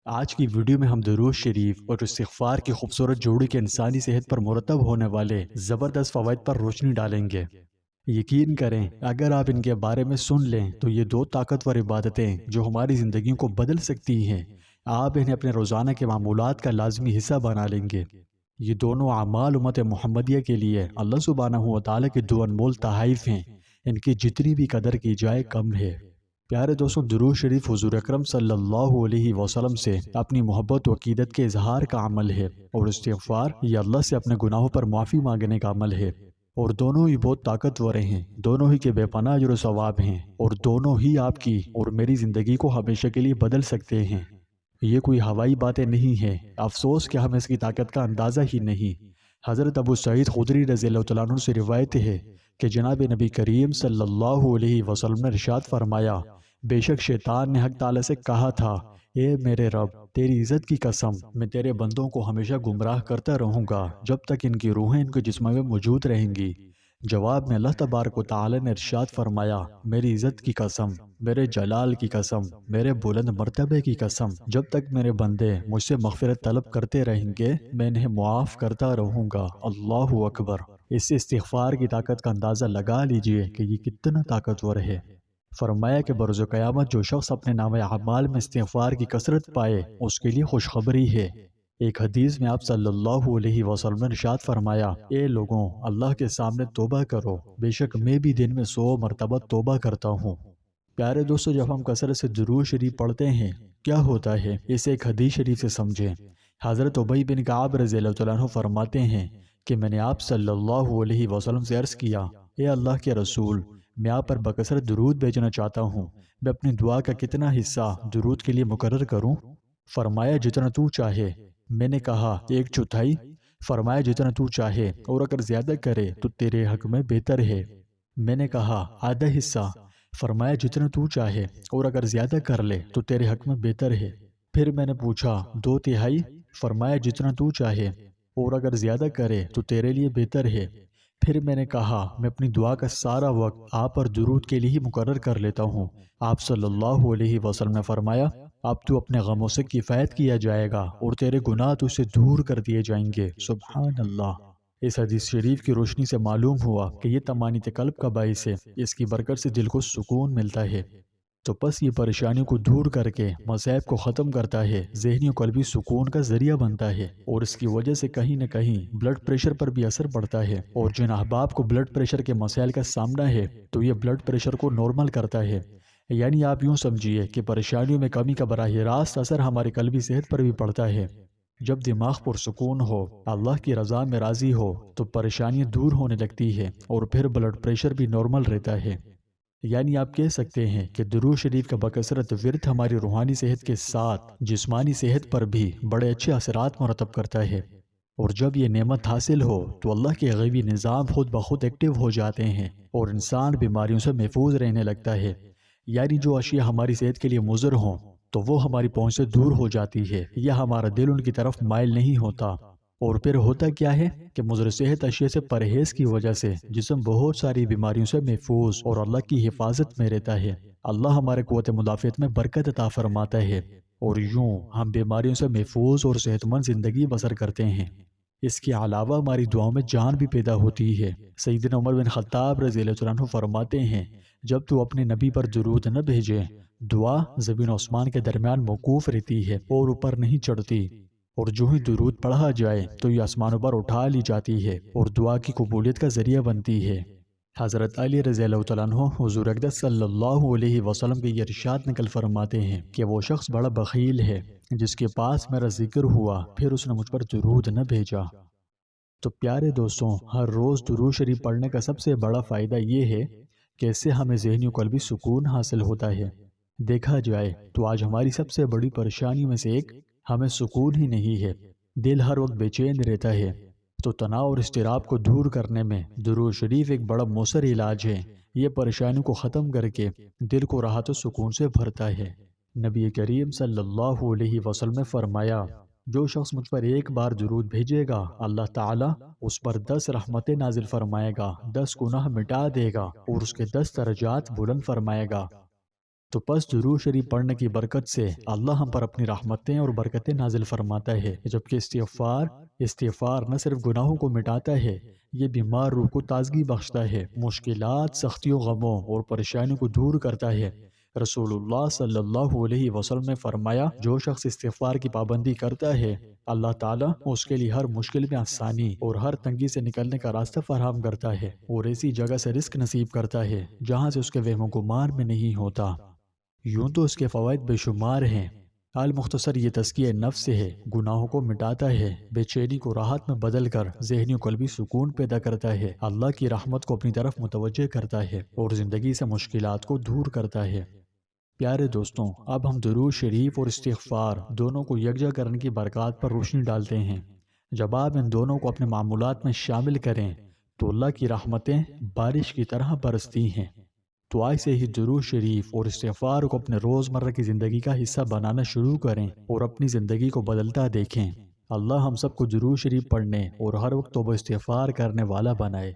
آج کی ویڈیو میں ہم درود شریف اور استغفار کی خوبصورت جوڑی کے انسانی صحت پر مرتب ہونے والے زبردست فوائد پر روشنی ڈالیں گے۔ یقین کریں اگر آپ ان کے بارے میں سن لیں تو یہ دو طاقتور عبادتیں جو ہماری زندگیوں کو بدل سکتی ہیں، آپ انہیں اپنے روزانہ کے معمولات کا لازمی حصہ بنا لیں گے۔ یہ دونوں اعمال امت محمدیہ کے لیے اللہ سبحانہ و تعالیٰ کے دو انمول تحائف ہیں، ان کی جتنی بھی قدر کی جائے کم ہے۔ پیارے دوستوں، درود شریف حضور اکرم صلی اللہ علیہ وسلم سے اپنی محبت و عقیدت کے اظہار کا عمل ہے، اور استغفار یہ اللہ سے اپنے گناہوں پر معافی مانگنے کا عمل ہے، اور دونوں ہی بہت طاقتور ہیں، دونوں ہی کے بے پناہ اجر و ثواب ہیں، اور دونوں ہی آپ کی اور میری زندگی کو ہمیشہ کے لیے بدل سکتے ہیں۔ یہ کوئی ہوائی باتیں نہیں ہیں، افسوس کہ ہمیں اس کی طاقت کا اندازہ ہی نہیں۔ حضرت ابو سعید خدری رضی اللہ تعالیٰ عنہ سے روایت ہے کہ جناب نبی کریم صلی اللہ علیہ وسلم نے ارشاد فرمایا، بے شک شیطان نے حق تعالیٰ سے کہا تھا، اے میرے رب، تیری عزت کی قسم، میں تیرے بندوں کو ہمیشہ گمراہ کرتا رہوں گا جب تک ان کی روحیں ان کے جسم میں موجود رہیں گی۔ جواب میں اللہ تبارک و تعالی نے ارشاد فرمایا، میری عزت کی قسم، میرے جلال کی قسم، میرے بلند مرتبے کی قسم، جب تک میرے بندے مجھ سے مغفرت طلب کرتے رہیں گے میں انہیں معاف کرتا رہوں گا۔ اللہ اکبر۔ اس سے استغفار کی طاقت کا اندازہ لگا لیجئے کہ یہ کتنا طاقتور ہے۔ فرمایا کہ بروز قیامت جو شخص اپنے نام اعمال میں استغفار کی کثرت پائے اس کے لیے خوشخبری ہے۔ ایک حدیث میں آپ صلی اللہ علیہ وسلم نے ارشاد فرمایا، اے لوگوں، اللہ کے سامنے توبہ کرو، بے شک میں بھی دن میں 100 مرتبہ توبہ کرتا ہوں۔ پیارے دوستو، جب ہم کثرت سے درود شریف پڑھتے ہیں کیا ہوتا ہے، اسے ایک حدیث شریف سے سمجھیں۔ حضرت ابی بن کعب رضی اللہ تعالیٰ عنہ فرماتے ہیں کہ میں نے آپ صلی اللہ علیہ وسلم سے عرض کیا، اے اللہ کے رسول، میں آپ پر بکثرت درود بھیجنا چاہتا ہوں، میں اپنی دعا کا کتنا حصہ درود کے لیے مقرر کروں؟ فرمایا جتنا تو چاہے۔ میں نے کہا 1/4؟ فرمایا جتنا تو چاہے، اور اگر زیادہ کرے تو تیرے حق میں بہتر ہے۔ میں نے کہا آدھا حصہ؟ فرمایا جتنا تو چاہے، اور اگر زیادہ کر لے تو تیرے حق میں بہتر ہے۔ پھر میں نے پوچھا 2/3؟ فرمایا جتنا تو چاہے، اور اگر زیادہ کرے تو تیرے لیے بہتر ہے۔ پھر میں نے کہا میں اپنی دعا کا سارا وقت آپ پر درود کے لیے ہی مقرر کر لیتا ہوں۔ آپ صلی اللہ علیہ وسلم نے فرمایا، اب تو اپنے غموں سے کفایت کیا جائے گا اور تیرے گناہ تو سے دور کر دیے جائیں گے۔ سبحان اللہ۔ اس حدیث شریف کی روشنی سے معلوم ہوا کہ یہ طمانینۃ قلب کا باعث ہے، اس کی برکت سے دل کو سکون ملتا ہے۔ تو پس یہ پریشانیوں کو دور کر کے مصائب کو ختم کرتا ہے، ذہنی و قلبی سکون کا ذریعہ بنتا ہے، اور اس کی وجہ سے کہیں نہ کہیں بلڈ پریشر پر بھی اثر پڑتا ہے، اور جن احباب کو بلڈ پریشر کے مسائل کا سامنا ہے تو یہ بلڈ پریشر کو نارمل کرتا ہے۔ یعنی آپ یوں سمجھیے کہ پریشانیوں میں کمی کا براہ راست اثر ہماری قلبی صحت پر بھی پڑتا ہے۔ جب دماغ پرسکون ہو، اللہ کی رضا میں راضی ہو تو پریشانیاں دور ہونے لگتی ہے، اور پھر بلڈ پریشر بھی نارمل رہتا ہے۔ یعنی آپ کہہ سکتے ہیں کہ درود شریف کا بکثرت ورد ہماری روحانی صحت کے ساتھ جسمانی صحت پر بھی بڑے اچھے اثرات مرتب کرتا ہے، اور جب یہ نعمت حاصل ہو تو اللہ کے غیبی نظام خود بخود ایکٹیو ہو جاتے ہیں اور انسان بیماریوں سے محفوظ رہنے لگتا ہے۔ یعنی جو اشیاء ہماری صحت کے لیے مضر ہوں تو وہ ہماری پہنچ سے دور ہو جاتی ہے، یا ہمارا دل ان کی طرف مائل نہیں ہوتا۔ اور پھر ہوتا کیا ہے کہ مضر صحت اشیاء سے پرہیز کی وجہ سے جسم بہت ساری بیماریوں سے محفوظ اور اللہ کی حفاظت میں رہتا ہے۔ اللہ ہمارے قوت مدافعت میں برکت عطا فرماتا ہے، اور یوں ہم بیماریوں سے محفوظ اور صحت مند زندگی بسر کرتے ہیں۔ اس کے علاوہ ہماری دعاؤں میں جان بھی پیدا ہوتی ہے۔ سیدنا عمر بن خطاب رضی اللہ عنہ فرماتے ہیں، جب تو اپنے نبی پر درود نہ بھیجے، دعا زمین و آسمان کے درمیان موقوف رہتی ہے اور اوپر نہیں چڑھتی، اور جو ہی درود پڑھا جائے تو یہ آسمانوں پر اٹھا لی جاتی ہے اور دعا کی قبولیت کا ذریعہ بنتی ہے۔ حضرت علی رضی اللہ تعالیٰ عنہ حضور اقدس صلی اللہ علیہ وسلم کے یہ ارشاد نقل فرماتے ہیں کہ وہ شخص بڑا بخیل ہے جس کے پاس میرا ذکر ہوا پھر اس نے مجھ پر درود نہ بھیجا۔ تو پیارے دوستوں، ہر روز درود شریف پڑھنے کا سب سے بڑا فائدہ یہ ہے کہ اس سے ہمیں ذہنی و قلبی سکون حاصل ہوتا ہے۔ دیکھا جائے تو آج ہماری سب سے بڑی پریشانی میں سے ایک ہمیں سکون ہی نہیں ہے، دل ہر وقت بے چین رہتا ہے۔ تو تناؤ اور اضطراب کو دور کرنے میں درود شریف ایک بڑا مؤثر علاج ہے۔ یہ پریشانیوں کو ختم کر کے دل کو راحت و سکون سے بھرتا ہے۔ نبی کریم صلی اللہ علیہ وسلم نے فرمایا، جو شخص مجھ پر ایک بار درود بھیجے گا اللہ تعالیٰ اس پر 10 رحمتیں نازل فرمائے گا، 10 گناہ مٹا دے گا اور اس کے 10 درجات بلند فرمائے گا۔ تو پس درود شریف پڑھنے کی برکت سے اللہ ہم پر اپنی رحمتیں اور برکتیں نازل فرماتا ہے، جبکہ استغفار نہ صرف گناہوں کو مٹاتا ہے، یہ بیمار روح کو تازگی بخشتا ہے، مشکلات، سختیوں، غموں اور پریشانیوں کو دور کرتا ہے۔ رسول اللہ صلی اللہ علیہ وسلم نے فرمایا، جو شخص استغفار کی پابندی کرتا ہے، اللہ تعالیٰ اس کے لیے ہر مشکل میں آسانی اور ہر تنگی سے نکلنے کا راستہ فراہم کرتا ہے، اور ایسی جگہ سے رزق نصیب کرتا ہے جہاں سے اس کے وہم و گمان میں نہیں ہوتا۔ یوں تو اس کے فوائد بے شمار ہیں۔ مختصر یہ تزکیہ نفس ہے، گناہوں کو مٹاتا ہے، بے چینی کو راحت میں بدل کر ذہنی و قلبی سکون پیدا کرتا ہے، اللہ کی رحمت کو اپنی طرف متوجہ کرتا ہے اور زندگی سے مشکلات کو دور کرتا ہے۔ پیارے دوستوں، اب ہم درود شریف اور استغفار دونوں کو یکجا کرنے کی برکات پر روشنی ڈالتے ہیں۔ جب آپ ان دونوں کو اپنے معمولات میں شامل کریں تو اللہ کی رحمتیں بارش کی طرح برستی ہیں۔ تو آج سے ہی درود شریف اور استغفار کو اپنے روزمرہ کی زندگی کا حصہ بنانا شروع کریں اور اپنی زندگی کو بدلتا دیکھیں۔ اللہ ہم سب کو درود شریف پڑھنے اور ہر وقت توبہ استغفار کرنے والا بنائے۔